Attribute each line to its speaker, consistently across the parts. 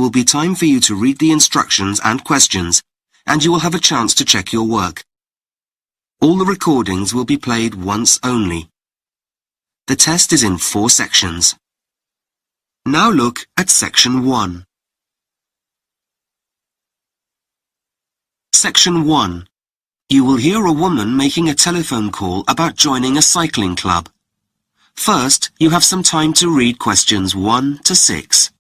Speaker 1: will be time for you to read the instructions and questions, and you will have a chance to check your work. All the recordings will be played once only. The test is in 4 sections. Now look at Section 1. Section 1. You will hear a woman making a telephone call about joining a cycling club. First, you have some time to read questions 1 to 6.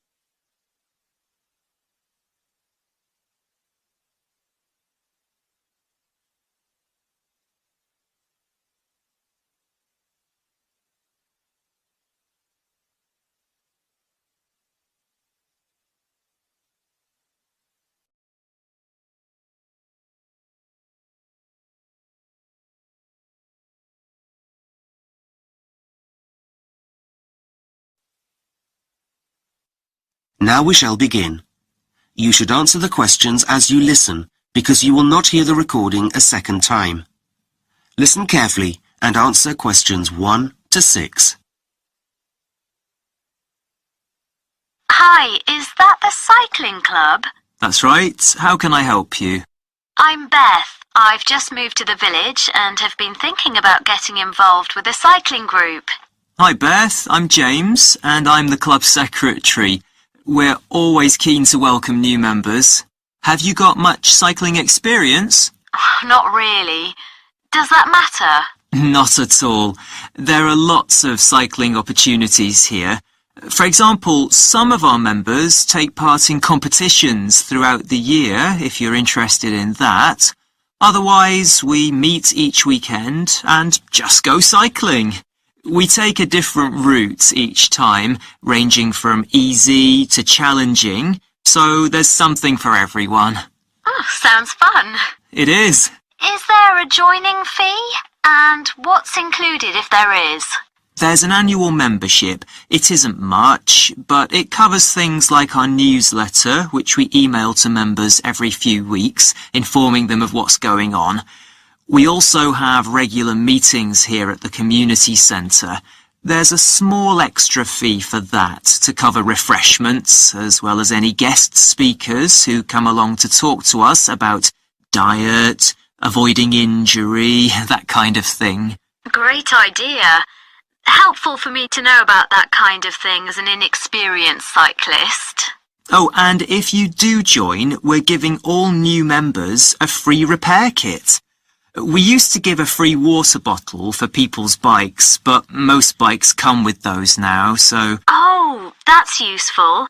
Speaker 1: Now we shall begin. You should answer the questions as you listen, because you will not hear the recording a second time. Listen carefully and answer questions 1 to 6.
Speaker 2: Hi, is that the cycling club?
Speaker 3: That's right. How can I help you?
Speaker 2: I'm Beth. I've just moved to the village and have been thinking about getting involved with a cycling group.
Speaker 3: Hi Beth, I'm James and I'm the club secretary. We're always keen to welcome new members. Have you got much cycling experience?
Speaker 2: Not really. Does that matter?
Speaker 3: Not at all. There are lots of cycling opportunities here. For example, some of our members take part in competitions throughout the year, if you're interested in that. Otherwise, we meet each weekend and just go cycling. We take a different route each time, ranging from easy to challenging, so there's something for everyone.
Speaker 2: Oh, sounds fun.
Speaker 3: It is.
Speaker 2: Is there a joining fee? And what's included if there is?
Speaker 3: There's an annual membership. It isn't much, but it covers things like our newsletter, which we email to members every few weeks, informing them of what's going on. We also have regular meetings here at the community centre. There's a small extra fee for that to cover refreshments, as well as any guest speakers who come along to talk to us about diet, avoiding injury, that kind of thing.
Speaker 2: Great idea. Helpful for me to know about that kind of thing as an inexperienced cyclist.
Speaker 3: Oh, and if you do join, we're giving all new members a free repair kit. We used to give a free water bottle for people's bikes, but most bikes come with those now, so...
Speaker 2: Oh, that's useful.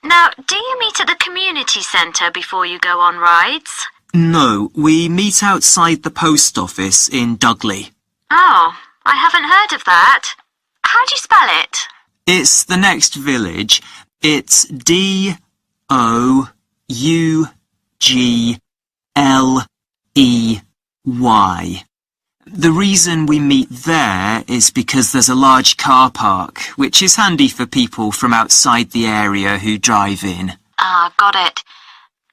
Speaker 2: Now, do you meet at the community centre before you go on rides?
Speaker 3: No, we meet outside the post office in Dudley.
Speaker 2: Oh, I haven't heard of that. How do you spell it?
Speaker 3: It's the next village. It's D-O-U-G-L-E-Y. The reason we meet there is because there's a large car park, which is handy for people from outside the area who drive in.
Speaker 2: Ah, got it.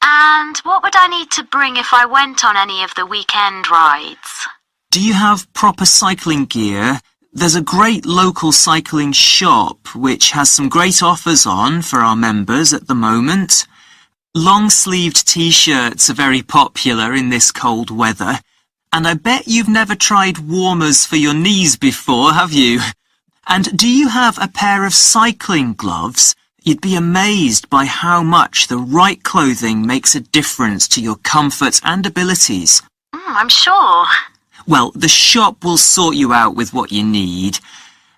Speaker 2: And what would I need to bring if I went on any of the weekend rides?
Speaker 3: Do you have proper cycling gear? There's a great local cycling shop which has some great offers on for our members at the moment. Long-sleeved t-shirts are very popular in this cold weather. And I bet you've never tried warmers for your knees before, have you? And do you have a pair of cycling gloves? You'd be amazed by how much the right clothing makes a difference to your comfort and abilities.
Speaker 2: I'm sure.
Speaker 3: Well, the shop will sort you out with what you need.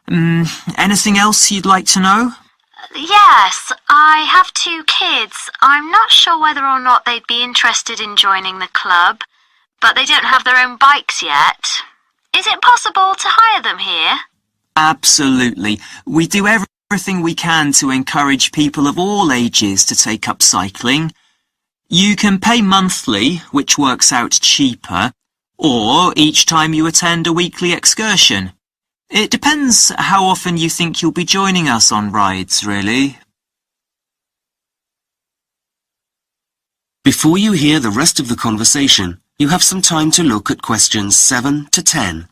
Speaker 3: Anything else you'd like to know?
Speaker 2: Yes, I have 2 kids. I'm not sure whether or not they'd be interested in joining the club, but they don't have their own bikes yet. Is it possible to hire them here?
Speaker 3: Absolutely. We do everything we can to encourage people of all ages to take up cycling. You can pay monthly, which works out cheaper, or each time you attend a weekly excursion. It depends how often you think you'll be joining us on rides, really.
Speaker 1: Before you hear the rest of the conversation, you have some time to look at questions 7 to 10.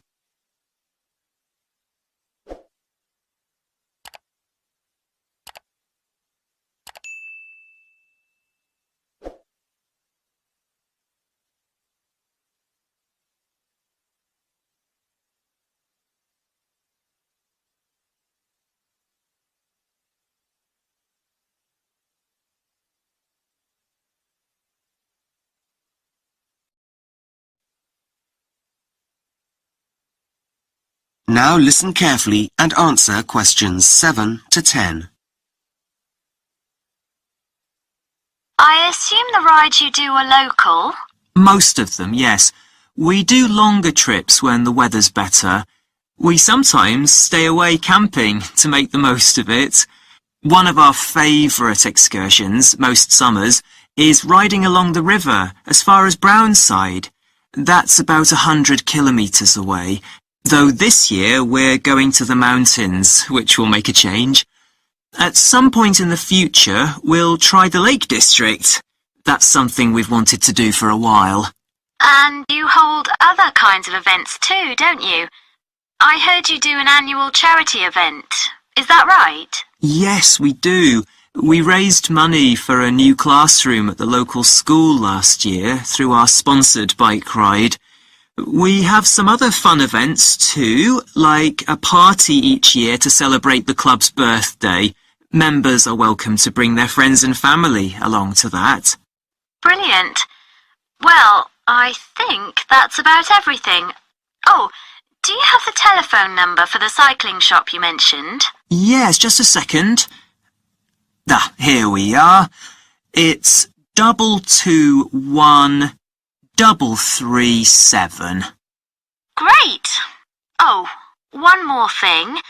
Speaker 1: Now listen carefully and answer questions 7 to 10.
Speaker 2: I assume the rides you do are local?
Speaker 3: Most of them, yes. We do longer trips when the weather's better. We sometimes stay away camping to make the most of it. One of our favourite excursions, most summers, is riding along the river as far as Brownside. That's about 100 kilometres away, though this year we're going to the mountains, which will make a change. At some point in the future, we'll try the Lake District. That's something we've wanted to do for a while.
Speaker 2: And you hold other kinds of events too, don't you? I heard you do an annual charity event. Is that right?
Speaker 3: Yes, we do. We raised money for a new classroom at the local school last year through our sponsored bike ride. We have some other fun events too, like a party each year to celebrate the club's birthday. Members are welcome to bring their friends and family along to that.
Speaker 2: Brilliant. Well, I think that's about everything. Oh, do you have the telephone number for the cycling shop you mentioned?
Speaker 3: Yes, just a second. Here we are. It's 221337.
Speaker 2: Great! Oh, one more thing.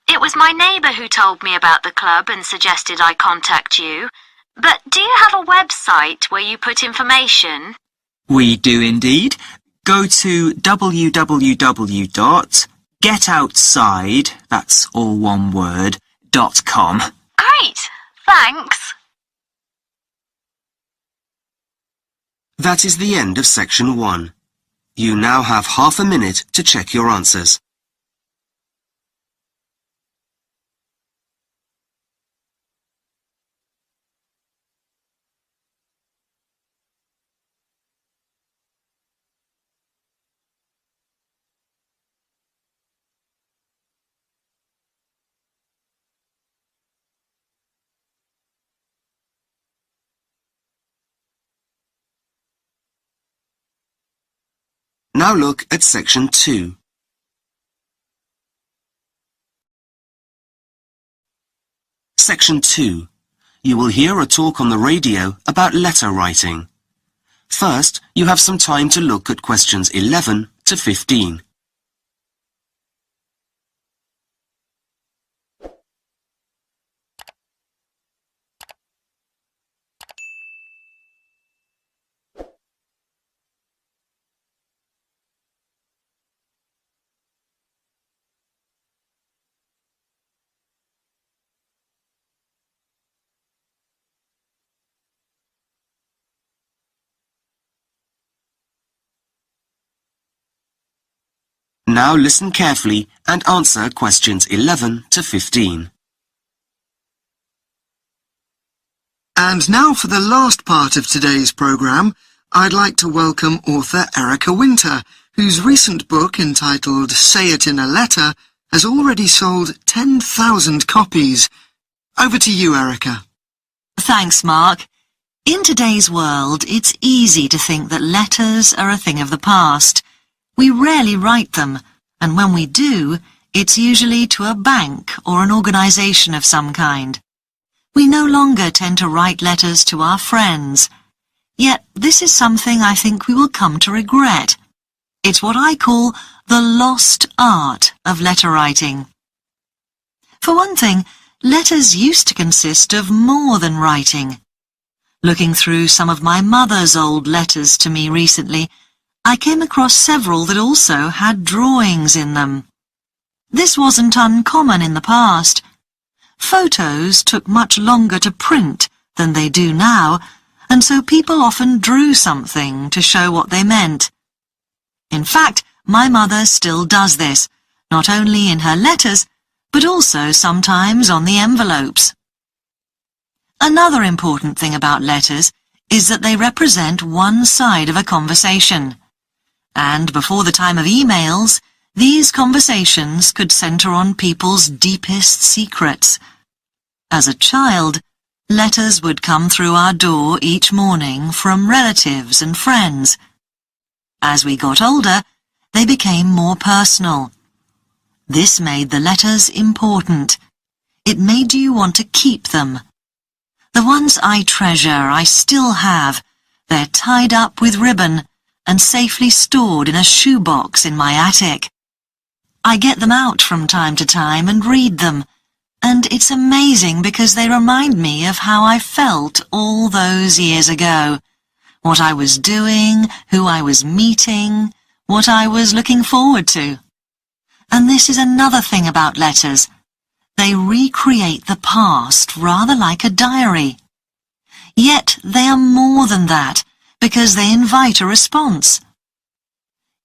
Speaker 2: It was my neighbour who told me about the club and suggested I contact you. But do you have a website where you put information?
Speaker 3: We do indeed. Go to www.getoutside, that's all one word, .com.
Speaker 2: Great! Thanks!
Speaker 1: That is the end of section 1. You now have half a minute to check your answers. Now look at section 2. Section 2. You will hear a talk on the radio about letter writing. First, you have some time to look at questions 11 to 15. Now listen carefully and answer questions 11 to 15.
Speaker 4: And now for the last part of today's programme, I'd like to welcome author Erica Winter, whose recent book entitled Say It in a Letter has already sold 10,000 copies. Over to you, Erica.
Speaker 5: Thanks, Mark. In today's world, it's easy to think that letters are a thing of the past. We rarely write them, and when we do, it's usually to a bank or an organisation of some kind. We no longer tend to write letters to our friends. Yet this is something I think we will come to regret. It's what I call the lost art of letter writing. For one thing, letters used to consist of more than writing. Looking through some of my mother's old letters to me recently, I came across several that also had drawings in them. This wasn't uncommon in the past. Photos took much longer to print than they do now, and so people often drew something to show what they meant. In fact, my mother still does this, not only in her letters, but also sometimes on the envelopes. Another important thing about letters is that they represent one side of a conversation. And before the time of emails, these conversations could centre on people's deepest secrets. As a child, letters would come through our door each morning from relatives and friends. As we got older, they became more personal. This made the letters important. It made you want to keep them. The ones I treasure I still have. They're tied up with ribbon and safely stored in a shoebox in my attic. I get them out from time to time and read them, and it's amazing because they remind me of how I felt all those years ago, what I was doing, who I was meeting, what I was looking forward to. And this is another thing about letters. They recreate the past rather like a diary. Yet they are more than that, because they invite a response.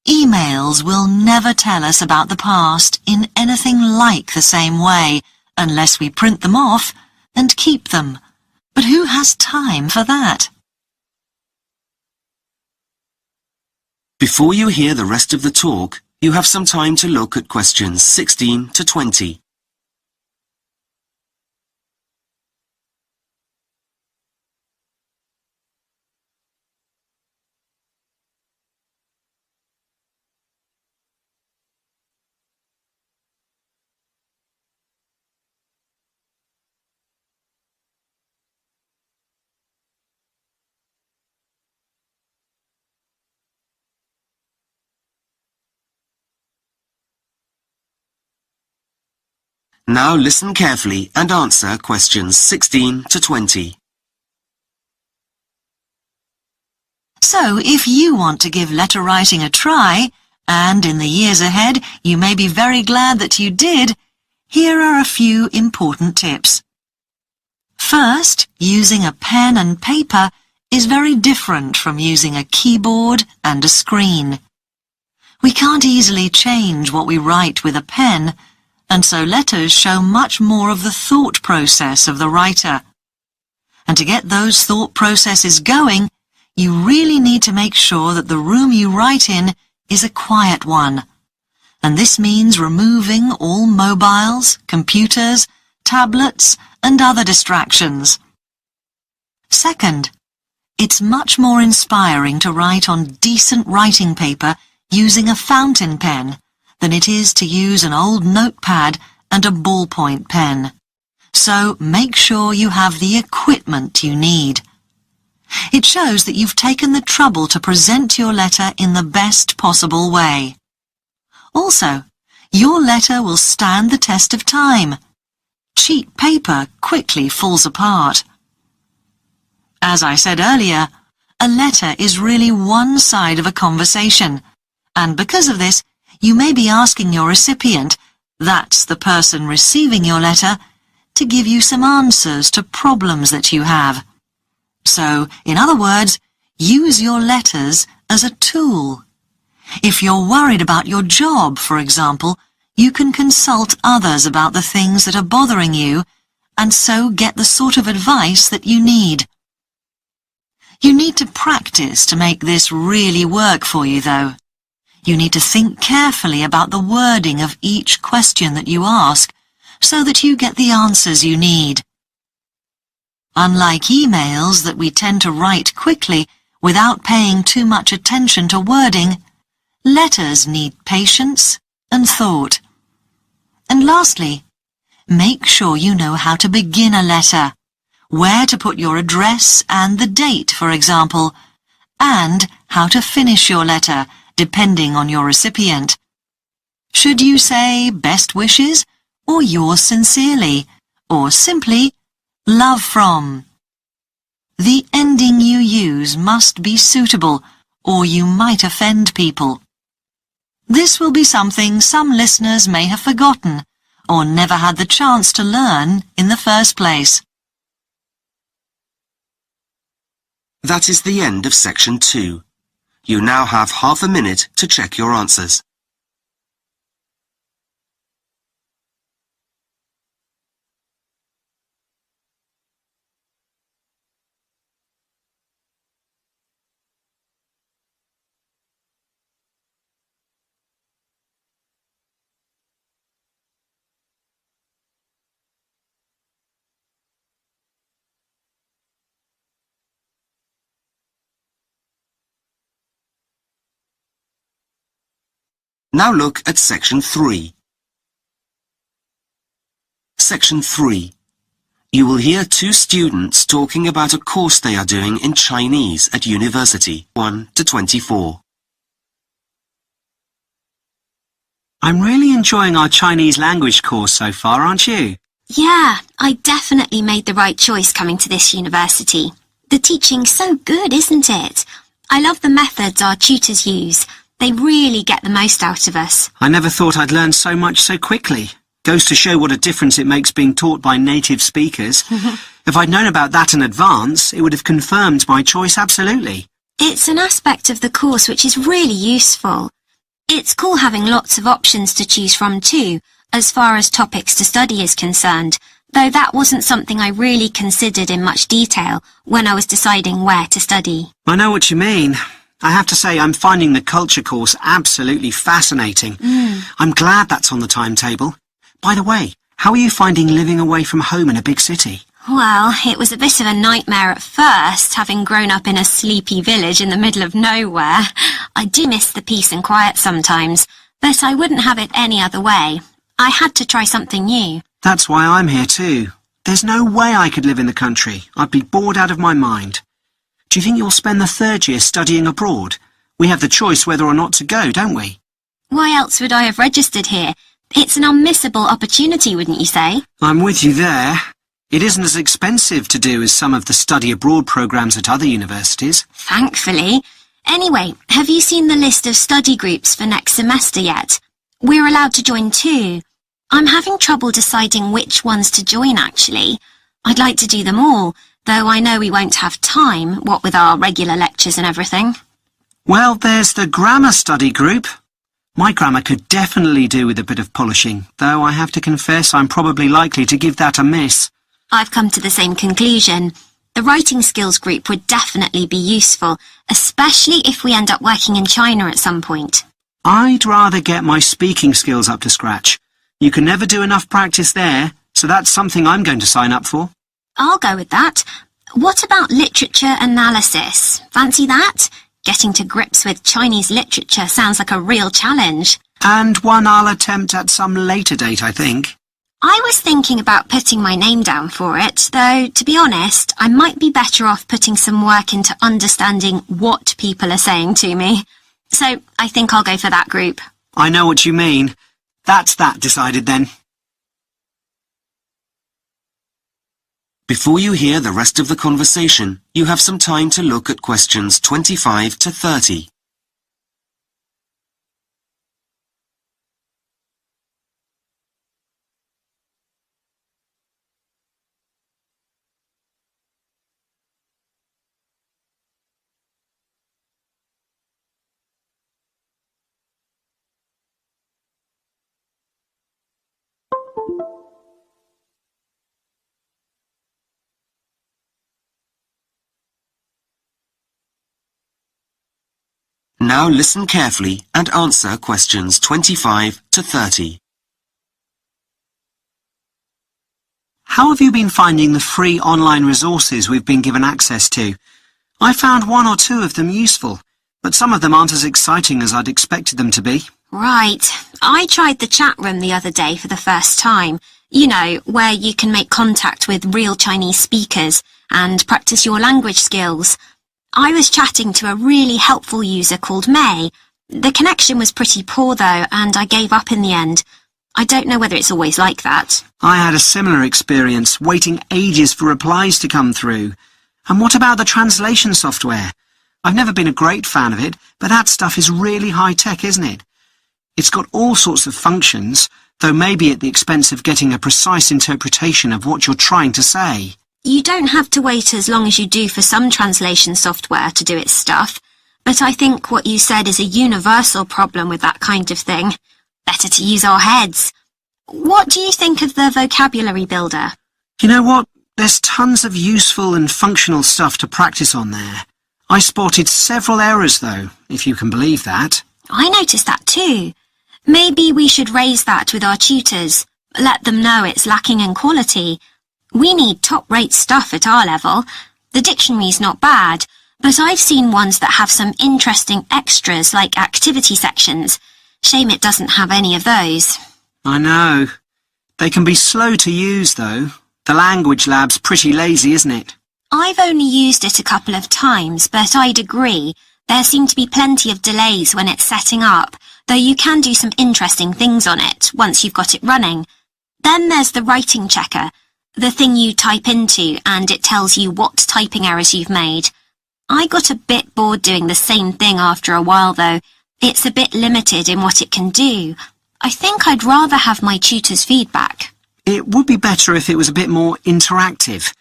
Speaker 5: Emails will never tell us about the past in anything like the same way, unless we print them off and keep them. But who has time for that?
Speaker 1: Before you hear the rest of the talk, you have some time to look at questions 16 to 20. Now listen carefully and answer questions 16 to 20.
Speaker 5: So, if you want to give letter writing a try, and in the years ahead you may be very glad that you did, here are a few important tips. First, using a pen and paper is very different from using a keyboard and a screen. We can't easily change what we write with a pen, and so letters show much more of the thought process of the writer. And to get those thought processes going, you really need to make sure that the room you write in is a quiet one. And this means removing all mobiles, computers, tablets, and other distractions. Second, it's much more inspiring to write on decent writing paper using a fountain pen than it is to use an old notepad and a ballpoint pen. So make sure you have the equipment you need. It shows that you've taken the trouble to present your letter in the best possible way. Also, your letter will stand the test of time. Cheap paper quickly falls apart. As I said earlier, a letter is really one side of a conversation, and because of this, you may be asking your recipient, that's the person receiving your letter, to give you some answers to problems that you have. So, in other words, use your letters as a tool. If you're worried about your job, for example, you can consult others about the things that are bothering you, and so get the sort of advice that you need. You need to practice to make this really work for you, though. You need to think carefully about the wording of each question that you ask, so that you get the answers you need. Unlike emails that we tend to write quickly without paying too much attention to wording, letters need patience and thought. And lastly, make sure you know how to begin a letter, where to put your address and the date, for example, and how to finish your letter, depending on your recipient. Should you say best wishes, or yours sincerely, or simply love from? The ending you use must be suitable, or you might offend people. This will be something some listeners may have forgotten, or never had the chance to learn in the first place.
Speaker 1: That is the end of section 2. You now have half a minute to check your answers. Now look at section 3. Section 3. You will hear two students talking about a course they are doing in Chinese at university, 1 to 24.
Speaker 6: I'm really enjoying our Chinese language course so far, aren't you?
Speaker 7: Yeah, I definitely made the right choice coming to this university. The teaching's so good, isn't it? I love the methods our tutors use. They really get the most out of us.
Speaker 6: I never thought I'd learn so much so quickly. Goes to show what a difference it makes being taught by native speakers. If I'd known about that in advance, it would have confirmed my choice absolutely.
Speaker 7: It's an aspect of the course which is really useful. It's cool having lots of options to choose from too, as far as topics to study is concerned, though that wasn't something I really considered in much detail when I was deciding where to study.
Speaker 6: I know what you mean. I have to say I'm finding the culture course absolutely fascinating. I'm glad that's on the timetable. By the way, how are you finding living away from home in a big city?
Speaker 7: Well, it was a bit of a nightmare at first, having grown up in a sleepy village in the middle of nowhere. I do miss the peace and quiet sometimes, but I wouldn't have it any other way. I had to try something new.
Speaker 6: That's why I'm here too. There's no way I could live in the country. I'd be bored out of my mind. Do you think you'll spend the third year studying abroad? We have the choice whether or not to go, don't we?
Speaker 7: Why else would I have registered here? It's an unmissable opportunity, wouldn't you say?
Speaker 6: I'm with you there. It isn't as expensive to do as some of the study abroad programs at other universities.
Speaker 7: Thankfully. Anyway, have you seen the list of study groups for next semester yet? We're allowed to join 2. I'm having trouble deciding which ones to join, actually. I'd like to do them all, though I know we won't have time, what with our regular lectures and everything.
Speaker 6: Well, there's the grammar study group. My grammar could definitely do with a bit of polishing, though I have to confess I'm probably likely to give that a miss.
Speaker 7: I've come to the same conclusion. The writing skills group would definitely be useful, especially if we end up working in China at some point.
Speaker 6: I'd rather get my speaking skills up to scratch. You can never do enough practice there, so that's something I'm going to sign up for.
Speaker 7: I'll go with that. What about literature analysis? Fancy that? Getting to grips with Chinese literature sounds like a real challenge.
Speaker 6: And one I'll attempt at some later date, I think.
Speaker 7: I was thinking about putting my name down for it, though, to be honest, I might be better off putting some work into understanding what people are saying to me. So I think I'll go for that group.
Speaker 6: I know what you mean. That's that decided then.
Speaker 1: Before you hear the rest of the conversation, you have some time to look at questions 25 to 30. Now listen carefully and answer questions 25 to 30.
Speaker 6: How have you been finding the free online resources we've been given access to? I found 1 or 2 of them useful, but some of them aren't as exciting as I'd expected them to be.
Speaker 7: Right. I tried the chat room the other day for the first time. You know, where you can make contact with real Chinese speakers and practice your language skills. I was chatting to a really helpful user called May. The connection was pretty poor though, and I gave up in the end. I don't know whether it's always like that.
Speaker 6: I had a similar experience, waiting ages for replies to come through. And what about the translation software? I've never been a great fan of it, but that stuff is really high-tech, isn't it? It's got all sorts of functions, though maybe at the expense of getting a precise interpretation of what you're trying to say.
Speaker 7: You don't have to wait as long as you do for some translation software to do its stuff, but I think what you said is a universal problem with that kind of thing. Better to use our heads. What do you think of the vocabulary builder?
Speaker 6: You know what? There's tons of useful and functional stuff to practice on there. I spotted several errors though, if you can believe that.
Speaker 7: I noticed that too. Maybe we should raise that with our tutors. Let them know it's lacking in quality. We need top-rate stuff at our level. The dictionary's not bad, but I've seen ones that have some interesting extras like activity sections. Shame it doesn't have any of those.
Speaker 6: I know. They can be slow to use, though. The language lab's pretty lazy, isn't it?
Speaker 7: I've only used it a couple of times, but I'd agree. There seem to be plenty of delays when it's setting up, though you can do some interesting things on it once you've got it running. Then there's the writing checker, the thing you type into and it tells you what typing errors you've made. I got a bit bored doing the same thing after a while, though. It's a bit limited in what it can do. I think I'd rather have my tutor's feedback.
Speaker 6: It would be better if it was a bit more interactive,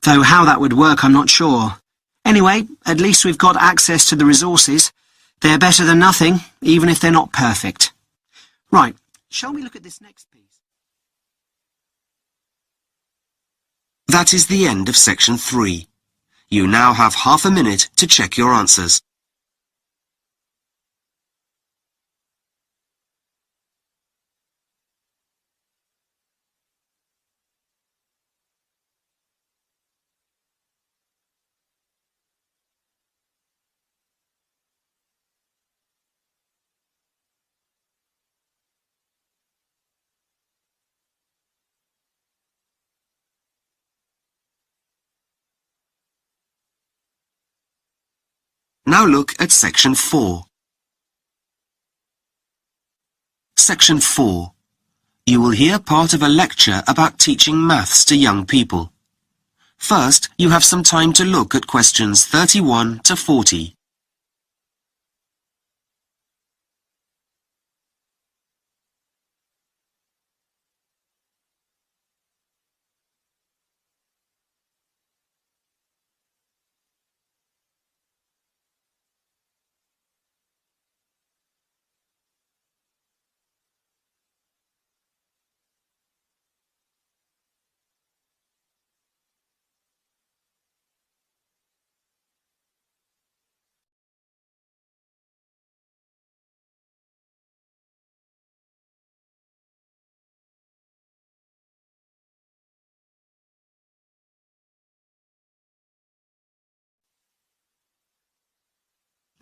Speaker 6: though how that would work I'm not sure. Anyway, at least we've got access to the resources. They're better than nothing, even if they're not perfect. Right, shall we look at this next piece?
Speaker 1: That is the end of section 3. You now have half a minute to check your answers. Now look at section 4. Section 4. You will hear part of a lecture about teaching maths to young people. First, you have some time to look at questions 31 to 40.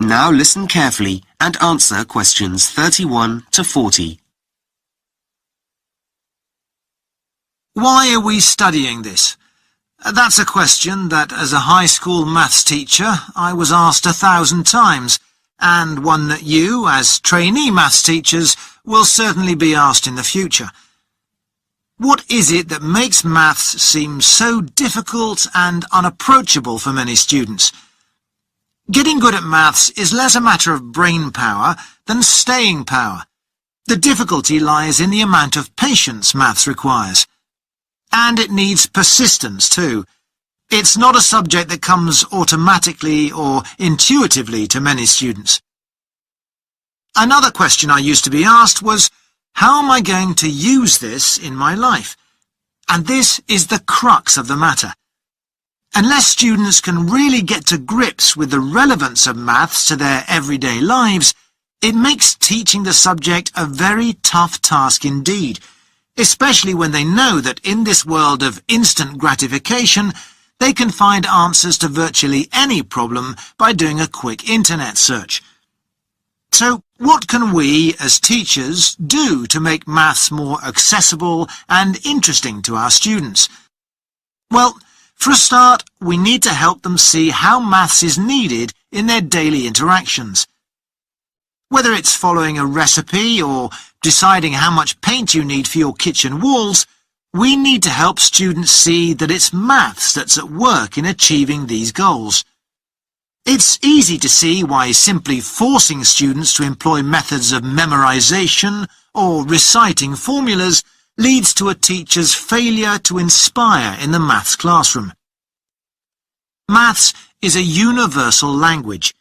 Speaker 1: Now listen carefully and answer questions 31 to 40.
Speaker 8: Why are we studying this? That's a question that, as a high school maths teacher, I was asked 1,000 times, and one that you, as trainee maths teachers, will certainly be asked in the future. What is it that makes maths seem so difficult and unapproachable for many students? Getting good at maths is less a matter of brain power than staying power. The difficulty lies in the amount of patience maths requires. And it needs persistence too. It's not a subject that comes automatically or intuitively to many students. Another question I used to be asked was, how am I going to use this in my life? And this is the crux of the matter. Unless students can really get to grips with the relevance of maths to their everyday lives, it makes teaching the subject a very tough task indeed, especially when they know that in this world of instant gratification, they can find answers to virtually any problem by doing a quick internet search. So, what can we, as teachers, do to make maths more accessible and interesting to our students? Well, for a start, we need to help them see how maths is needed in their daily interactions. Whether it's following a recipe or deciding how much paint you need for your kitchen walls, we need to help students see that it's maths that's at work in achieving these goals. It's easy to see why simply forcing students to employ methods of memorization or reciting formulas leads to a teacher's failure to inspire in the maths classroom. Maths is a universal language.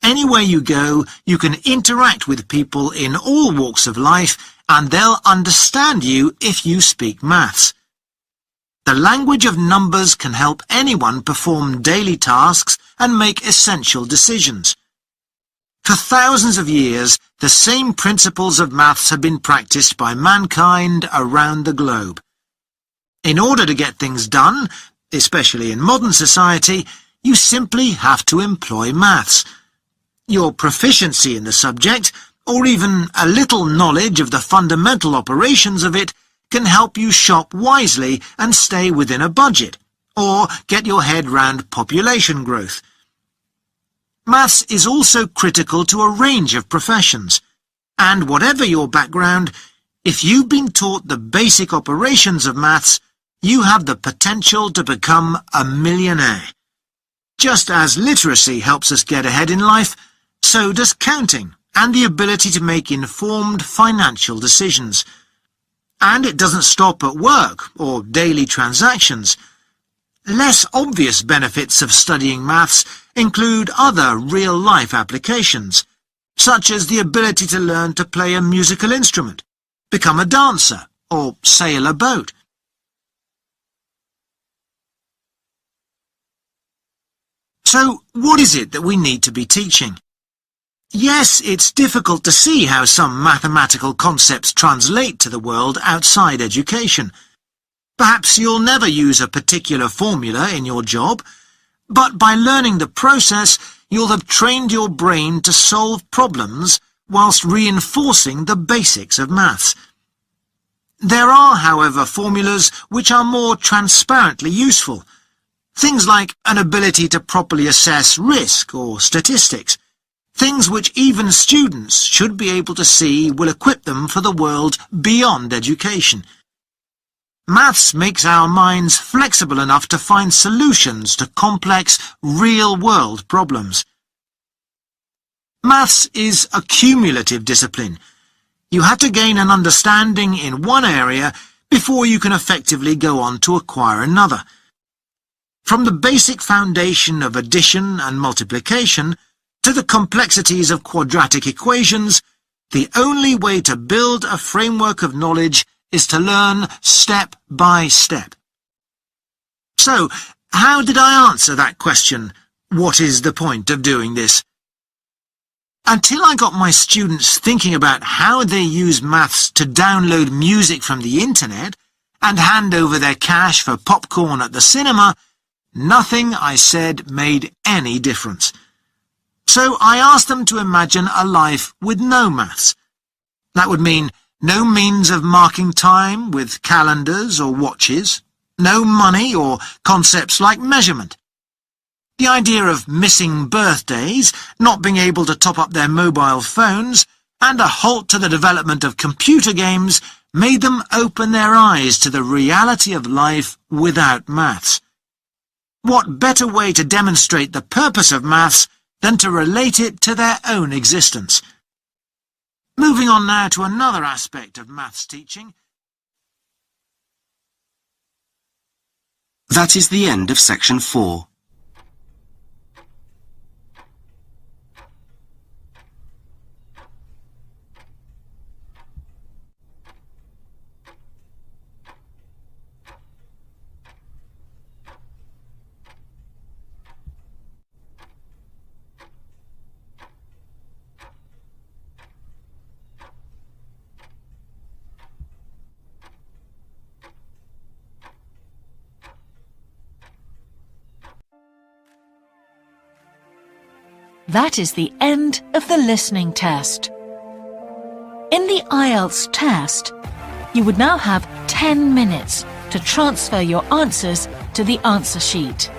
Speaker 8: Anywhere you go, you can interact with people in all walks of life, and they'll understand you if you speak maths. The language of numbers can help anyone perform daily tasks and make essential decisions. For thousands of years, the same principles of maths have been practiced by mankind around the globe. In order to get things done, especially in modern society, you simply have to employ maths. Your proficiency in the subject, or even a little knowledge of the fundamental operations of it, can help you shop wisely and stay within a budget, or get your head round population growth. Maths is also critical to a range of professions, and whatever your background, if you've been taught the basic operations of maths, you have the potential to become a millionaire. Just as literacy helps us get ahead in life, so does counting and the ability to make informed financial decisions. And it doesn't stop at work or daily transactions. Less obvious benefits of studying maths include other real-life applications, such as the ability to learn to play a musical instrument, become a dancer, or sail a boat. So, what is it that we need to be teaching? Yes, it's difficult to see how some mathematical concepts translate to the world outside education. Perhaps you'll never use a particular formula in your job, but by learning the process, you'll have trained your brain to solve problems whilst reinforcing the basics of maths. There are, however, formulas which are more transparently useful. Things like an ability to properly assess risk or statistics. Things which even students should be able to see will equip them for the world beyond education. Maths makes our minds flexible enough to find solutions to complex, real-world problems. Maths is a cumulative discipline. You have to gain an understanding in one area before you can effectively go on to acquire another. From the basic foundation of addition and multiplication to the complexities of quadratic equations, the only way to build a framework of knowledge is to learn step by step. So, how did I answer that question, what is the point of doing this? Until I got my students thinking about how they use maths to download music from the internet and hand over their cash for popcorn at the cinema, nothing I said made any difference. So I asked them to imagine a life with no maths. That would mean no means of marking time with calendars or watches, no money or concepts like measurement. The idea of missing birthdays, not being able to top up their mobile phones, and a halt to the development of computer games made them open their eyes to the reality of life without maths. What better way to demonstrate the purpose of maths than to relate it to their own existence? Moving on now to another aspect of maths teaching.
Speaker 1: That is the end of section 4.
Speaker 9: That is the end of the listening test. In the IELTS test, you would now have 10 minutes to transfer your answers to the answer sheet.